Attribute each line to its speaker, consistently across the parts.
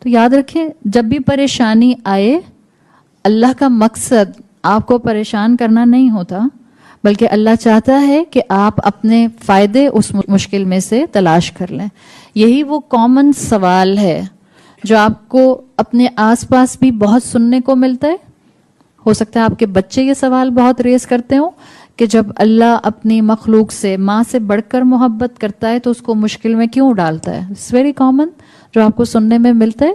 Speaker 1: تو یاد رکھیں جب بھی پریشانی آئے اللہ کا مقصد آپ کو پریشان کرنا نہیں ہوتا، بلکہ اللہ چاہتا ہے کہ آپ اپنے فائدے اس مشکل میں سے تلاش کر لیں. یہی وہ کامن سوال ہے جو آپ کو اپنے آس پاس بھی بہت سننے کو ملتا ہے. ہو سکتا ہے آپ کے بچے یہ سوال بہت ریز کرتے ہوں کہ جب اللہ اپنی مخلوق سے ماں سے بڑھ کر محبت کرتا ہے تو اس کو مشکل میں کیوں ڈالتا ہے. اٹس ویری کامن جو آپ کو سننے میں ملتا ہے.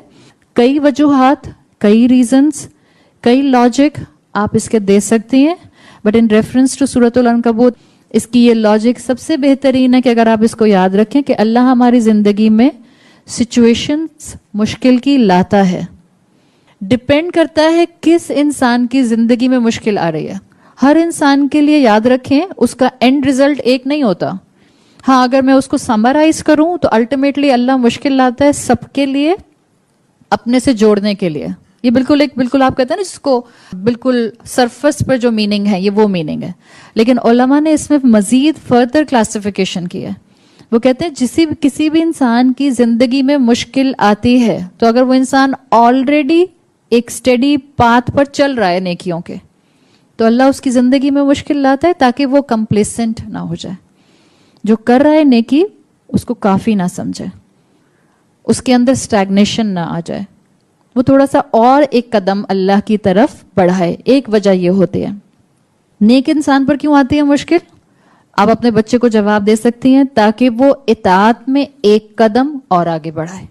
Speaker 1: کئی وجوہات، کئی ریزنز، کئی لاجک آپ اس کے دے سکتی ہیں، بٹ ان ریفرنس ٹو سورۃ العنکبوت اس کی یہ لاجک سب سے بہترین ہے کہ اگر آپ اس کو یاد رکھیں کہ اللہ ہماری زندگی میں سچویشنز مشکل کی لاتا ہے. ڈپینڈ کرتا ہے کس انسان کی زندگی میں مشکل آ رہی ہے. ہر انسان کے لیے یاد رکھیں اس کا اینڈ ریزلٹ ایک نہیں ہوتا. ہاں اگر میں اس کو سمرائز کروں تو الٹیمیٹلی اللہ مشکل لاتا ہے سب کے لیے اپنے سے جوڑنے کے لیے. یہ بالکل آپ کہتے ہیں نا جس کو بالکل سرفس پر جو میننگ ہے یہ وہ میننگ ہے. لیکن علماء نے اس میں مزید فردر کلاسیفیکیشن کی ہے. وہ کہتے ہیں کسی بھی انسان کی زندگی میں مشکل آتی ہے تو اگر وہ انسان آلریڈی ایک اسٹڈی پاتھ پر چل رہا ہے نیکیوں کے تو اللہ اس کی زندگی میں مشکل لاتا ہے تاکہ وہ کمپلیسنٹ نہ ہو جائے. جو کر رہا ہے نیکی اس کو کافی نہ سمجھے، اس کے اندر اسٹیگنیشن نہ آ جائے، وہ تھوڑا سا اور ایک قدم اللہ کی طرف بڑھائے. ایک وجہ یہ ہوتی ہے. نیک انسان پر کیوں آتی ہے مشکل؟ آپ اپنے بچے کو جواب دے سکتی ہیں تاکہ وہ اطاعت میں ایک قدم اور آگے بڑھائے.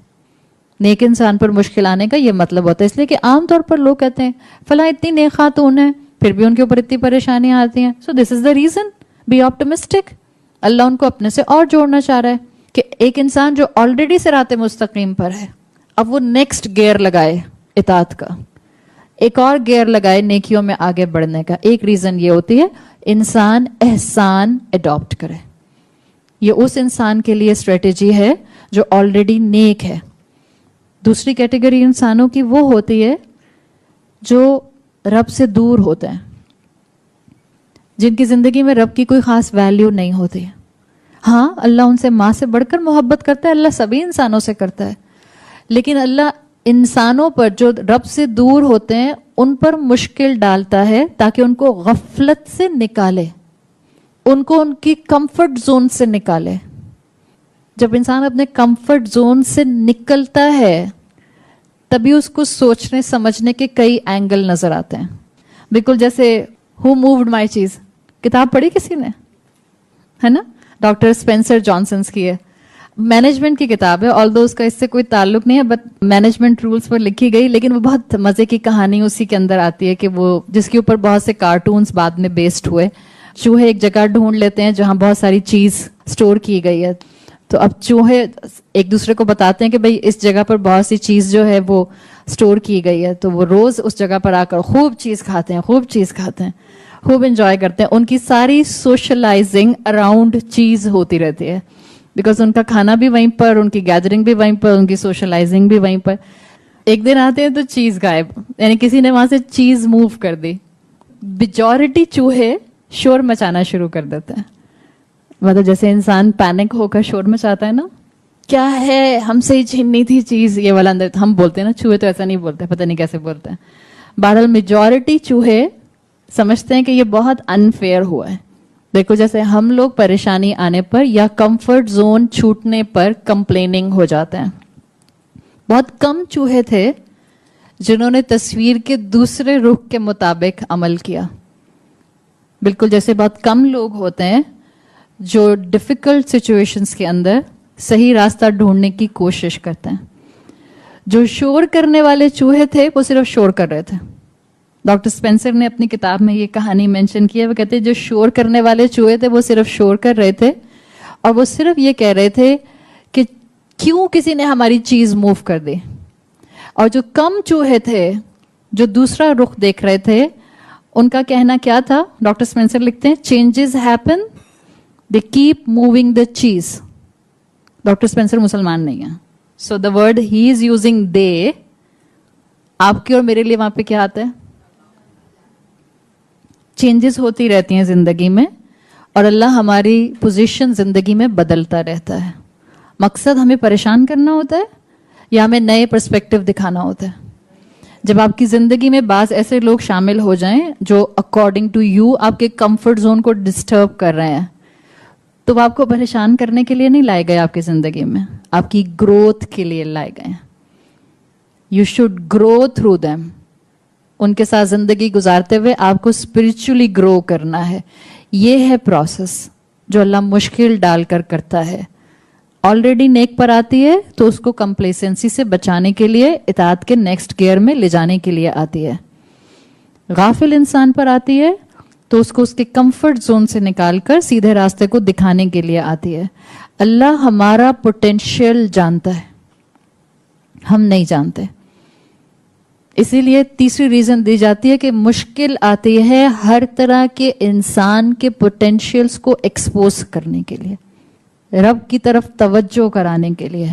Speaker 1: نیک انسان پر مشکل آنے کا یہ مطلب ہوتا ہے، اس لیے کہ عام طور پر لوگ کہتے ہیں فلاں اتنی نیک خاتون ہے پھر بھی ان کے اوپر اتنی پریشانیاں آتی ہیں. سو دس از دا ریزن، بی آپٹمسٹک. اللہ ان کو اپنے سے اور جوڑنا چاہ رہا ہے کہ ایک انسان جو آلریڈی صراط مستقیم پر ہے اب وہ نیکسٹ گیئر لگائے اطاعت کا، ایک اور گیئر لگائے نیکیوں میں آگے بڑھنے کا. ایک ریزن یہ ہوتی ہے انسان احسان اڈاپٹ کرے. یہ اس انسان کے لیے اسٹریٹجی ہے جو آلریڈی نیک ہے. دوسری کیٹیگری انسانوں کی وہ ہوتی ہے جو رب سے دور ہوتے ہیں، جن کی زندگی میں رب کی کوئی خاص ویلیو نہیں ہوتی ہے. ہاں اللہ ان سے ماں سے بڑھ کر محبت کرتا ہے، اللہ سبھی انسانوں سے کرتا ہے، لیکن اللہ انسانوں پر جو رب سے دور ہوتے ہیں ان پر مشکل ڈالتا ہے تاکہ ان کو غفلت سے نکالے، ان کو ان کی کمفرٹ زون سے نکالے. جب انسان اپنے کمفرٹ زون سے نکلتا ہے تبھی اس کو سوچنے سمجھنے کے کئی اینگل نظر آتے ہیں. بالکل جیسے ہو مووڈ مائی چیز کتاب پڑھی کسی نے؟ ہے نا، ڈاکٹر اسپینسر جانسنس کی ہے. مینجمنٹ کی کتاب ہے، آلدو اس کا اس سے کوئی تعلق نہیں ہے، بٹ مینجمنٹ رولز پر لکھی گئی. لیکن وہ بہت مزے کی کہانی اسی کے اندر آتی ہے کہ وہ جس کے اوپر بہت سے کارٹونز بعد میں بیسڈ ہوئے. چوہے ایک جگہ ڈھونڈ لیتے ہیں جہاں بہت ساری چیز سٹور کی گئی ہے. تو اب چوہے ایک دوسرے کو بتاتے ہیں کہ بھئی اس جگہ پر بہت سی چیز جو ہے وہ سٹور کی گئی ہے. تو وہ روز اس جگہ پر آ کر خوب چیز کھاتے ہیں، خوب انجوائے کرتے ہیں. ان کی ساری سوشلائزنگ اراؤنڈ چیز ہوتی رہتی ہے، بیکاز ان کا کھانا بھی وہیں پر، ان کی گیدرنگ بھی وہیں پر، ان کی سوشلائزنگ بھی وہیں پر. ایک دن آتے ہیں تو چیز غائب، یعنی کسی نے وہاں سے چیز موو کر دی. میجورٹی چوہے شور مچانا شروع کر دیتے ہیں. مطلب جیسے انسان پینک ہو کر شور مچاتا ہے نا، کیا ہے ہم سے ہی چھیننی تھی چیز، یہ والا اندر. ہم بولتے ہیں نا، چوہے تو ایسا نہیں بولتے، پتہ نہیں کیسے بولتے ہیں. بہرحال میجورٹی چوہے سمجھتے ہیں کہ یہ بہت انفیئر ہوا ہے. دیکھو جیسے ہم لوگ پریشانی آنے پر یا کمفرٹ زون چھوٹنے پر کمپلیننگ ہو جاتے ہیں. بہت کم چوہے تھے جنہوں نے تصویر کے دوسرے رخ کے مطابق عمل کیا. بالکل جیسے بہت کم لوگ ہوتے ہیں جو ڈیفیکلٹ سچویشنز کے اندر صحیح راستہ ڈھونڈنے کی کوشش کرتے ہیں. جو شور کرنے والے چوہے تھے وہ صرف شور کر رہے تھے. ڈاکٹر اسپینسر نے اپنی کتاب میں یہ کہانی مینشن کی ہے. وہ کہتے ہیں جو شور کرنے والے چوہے تھے وہ صرف شور کر رہے تھے اور وہ صرف یہ کہہ رہے تھے کہ کیوں کسی نے ہماری چیز موو کر دی. اور جو کم چوہے تھے جو دوسرا رخ دیکھ رہے تھے ان کا کہنا کیا تھا؟ ڈاکٹر اسپینسر لکھتے ہیں changes happen they keep moving the cheese. Doctor Spencer مسلمان نہیں ہیں، سو the word he is using they. آپ کے اور میرے لیے وہاں پہ کیا آتا ہے؟ چینجز ہوتی رہتی ہیں زندگی میں اور اللہ ہماری پوزیشن زندگی میں بدلتا رہتا ہے. مقصد ہمیں پریشان کرنا ہوتا ہے یا ہمیں نئے پرسپیکٹو دکھانا ہوتا ہے. جب آپ کی زندگی میں بعض ایسے لوگ شامل ہو جائیں جو اکارڈنگ ٹو یو آپ کے کمفرٹ زون کو ڈسٹرب کر رہے ہیں, تو وہ آپ کو پریشان کرنے کے لیے نہیں لائے گئے آپ کی زندگی میں, آپ کی گروتھ کے لیے لائے گئے ہیں. You should grow through them. ان کے ساتھ زندگی گزارتے ہوئے آپ کو اسپرچولی گرو کرنا ہے. یہ ہے پروسیس جو اللہ مشکل ڈال کر کرتا ہے. آلریڈی نیک پر آتی ہے تو اس کو کمپلیسنسی سے بچانے کے لیے اطاعت کے نیکسٹ گیئر میں لے جانے کے لیے آتی ہے. غافل انسان پر آتی ہے تو اس کو اس کے کمفرٹ زون سے نکال کر سیدھے راستے کو دکھانے کے لیے آتی ہے. اللہ ہمارا پوٹینشیل جانتا ہے, ہم نہیں جانتے. اسی لیے تیسری ریزن دی جاتی ہے کہ مشکل آتی ہے ہر طرح کے انسان کے پوٹینشیلز کو ایکسپوز کرنے کے لیے, رب کی طرف توجہ کرانے کے لیے.